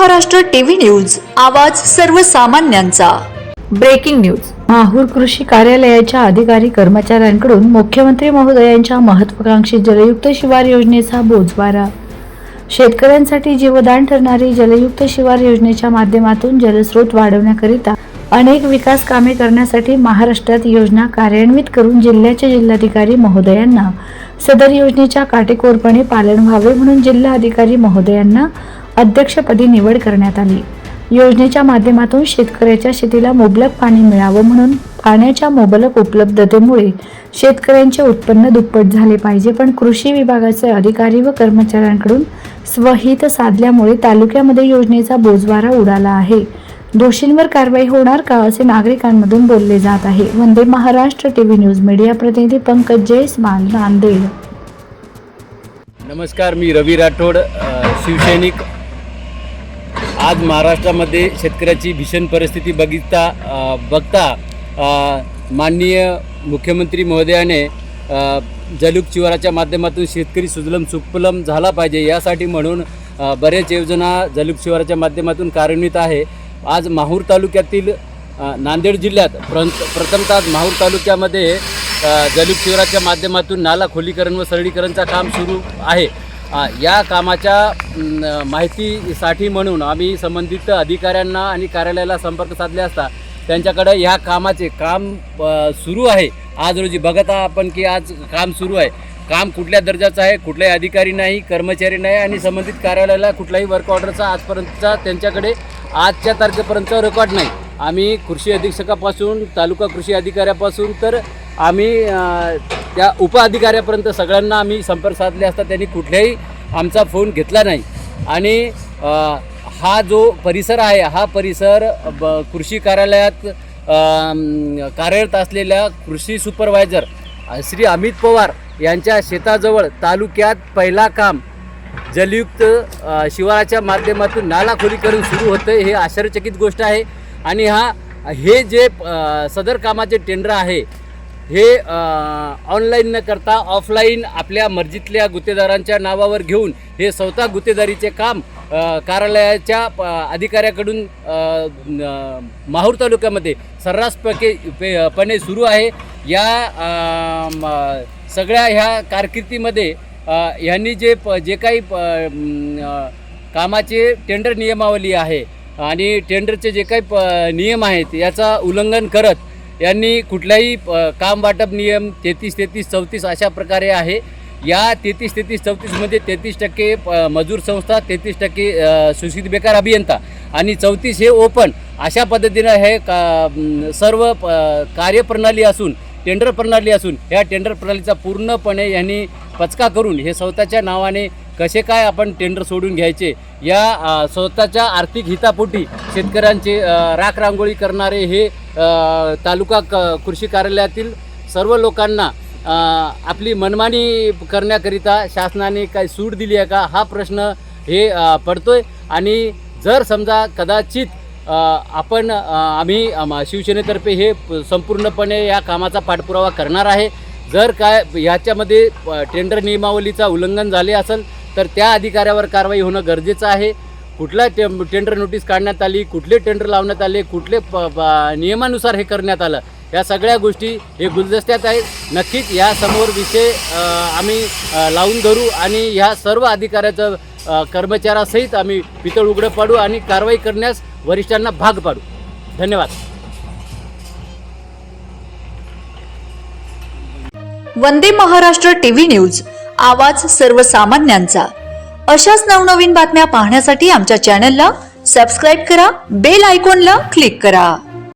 Maharashtra TV news, आवाज सर्वसामान्यांचा। Breaking news. Mahur कृषी कार्यालयाच्या अधिकारी कर्मचाऱ्यांकडून मुख्यमंत्री महोदयांच्या महत्त्वाकांक्षी जलयुक्त शिवार योजनेचा बोजवारा। शेतकऱ्यांसाठी जीवदान ठरणारी जलयुक्त शिवार योजनेच्या माध्यमातून जलस्रोत वाढवण्याकरिता अनेक विकास कामे करण्यासाठी महाराष्ट्रात योजना कार्यान्वित करून जिल्ह्याचे जिल्हाधिकारी महोदयांना सदर योजनेच्या काटेकोरपणे पालन व्हावे म्हणून जिल्हाधिकारी महोदयांना अध्यक्षपदी निवड करण्यात आली। योजनेच्या माध्यमातून शेतकऱ्याच्या शेतीला मुबलक पाणी मिळावं म्हणून पाण्याच्या मुबलक उपलब्धतेमुळे शेतकऱ्यांचे उत्पन्न दुप्पट झाले पाहिजे, पण कृषी विभागाचे अधिकारी व कर्मचाऱ्यांकडून स्वहित साधल्यामुळे तालुक्यामध्ये योजनेचा बोजवारा उडाला आहे। दोषींवर कारवाई होणार का असे नागरिकांमधून बोलले जात आहे। Vande Maharashtra TV news media प्रतिनिधी पंकज जयस्वाल, नांदेड। नमस्कार, मी रवी राठोड, शिवसैनिक। आज महाराष्ट्रामध्ये शेतकऱ्याची भीषण परिस्थिती बघता माननीय मुख्यमंत्री महोदयाने जलयुक्त शिवाराच्या माध्यमातून शेतकरी सुजलम सुफलम झाला पाहिजे यासाठी म्हणून बरेच योजना जलयुक्त शिवाराच्या माध्यमातून कार्यान्वित आहे। आज माहूर तालुक्यातील नांदेड जिल्ह्यात प्रथमतः माहूर तालुक्यामध्ये जलयुक्त शिवाराच्या माध्यमातून नाला खोलीकरण व सरळीकरणचं काम सुरू आहे। या कामाच्या माहितीसाठी म्हणून आम्ही संबंधित अधिकाऱ्यांना आणि कार्यालयाला संपर्क साधले असता त्यांच्याकडे ह्या कामाचे काम सुरू आहे। आज रोजी बघता आपण की आज काम सुरू आहे। काम कुठल्या दर्जाचं आहे, कुठलाही अधिकारी नाही, कर्मचारी नाही आणि संबंधित कार्यालयाला कुठलाही वर्क ऑर्डरचा आजपर्यंतचा त्यांच्याकडे आजच्या तारखेपर्यंत रेकॉर्ड नाही। आम्ही कृषी अधीक्षकापासून तालुका कृषी अधिकाऱ्यापासून तर आम्ही त्या उपअधिकाऱ्यापर्यंत सगळ्यांना आम्ही संपर्क साधले असता त्यांनी कुठल्याही आमचा फोन घेतला नाही। आणि हा जो परिसर आहे हा परिसर कृषी कार्यालयात कार्यरत असलेल्या कृषी सुपरवायझर श्री अमित पवार यांच्या शेताजवळ तालुक्यात पहिला काम जलयुक्त शिवाराच्या माध्यमातून नाला खोलीकरण सुरू होतं हे आश्चर्यचकित गोष्ट आहे। आणि हे जे सदर कामाचे टेंडर आहे हे ऑनलाईन न करता ऑफलाईन आपल्या मर्जीतल्या गुत्तेदारांच्या नावावर घेऊन हे स्वतः गुत्तेदारीचे काम कार्यालयाच्या अधिकाऱ्याकडून माहूर तालुक्यामध्ये सर्रासपणे सुरू आहे। या सगळ्या ह्या कारकिर्दीमध्ये यांनी जे काही कामाचे टेंडर नियमावली आहे आणि टेंडरचे जे काही नियम आहेत याचा उल्लंघन करत यांनी कुठलाही काम वाटप नियम 33-33-34 अशा प्रकारे आहे। या 33-33-34 मध्ये 33% मजूर संस्था, 33% सूचित बेकार अभियंता आणि 34 हे ओपन अशा पद्धतीनं हे सर्व कार्यप्रणाली असून टेंडर प्रणाली असून ह्या टेंडर प्रणालीचा पूर्णपणे यांनी पचका करून हे स्वतःच्या नावाने कसे काय आपण टेंडर सोडून घ्यायचे या स्वतःच्या आर्थिक हितापोटी शेतकऱ्यांचे राखरांगोळी करणारे हे तालुका कृषी कार्यालयातील सर्व लोकांना आपली मनमानी करण्याकरिता शासनाने काही सूट दिली आहे का हा प्रश्न हे पडतोय। आणि जर समजा कदाचित आम्ही शिवसेनेतर्फे हे संपूर्णपणे या कामाचा पाठपुरावा करणार आहे। जर काय ह्याच्यामध्ये टेंडर नियमावलीचा उल्लंघन झाले असेल तर त्या अधिकाऱ्यावर कारवाई होणं गरजेचं आहे। कुठला टेंडर नोटीस काढण्यात आली, कुठले टेंडर लावण्यात आले, कुठले नियमानुसार हे करण्यात आलं, या सगळ्या गोष्टी हे गुलदस्त्यात आहेत। नक्कीच यासमोर विषय आम्ही लावून धरू आणि ह्या सर्व अधिकाऱ्याचं कर्मचाऱ्यासहित आम्ही पितळ उघडं पाडू आणि कारवाई करण्यास वरिष्ठांना भाग पाडू। धन्यवाद। वंदे महाराष्ट्र टीव्ही न्यूज, आवाज सर्वसामान्यांचा। अशाच नवनवीन बातम्या पाहण्यासाठी आमच्या चॅनलला सबस्क्राईब करा, बेल आयकॉनला क्लिक करा।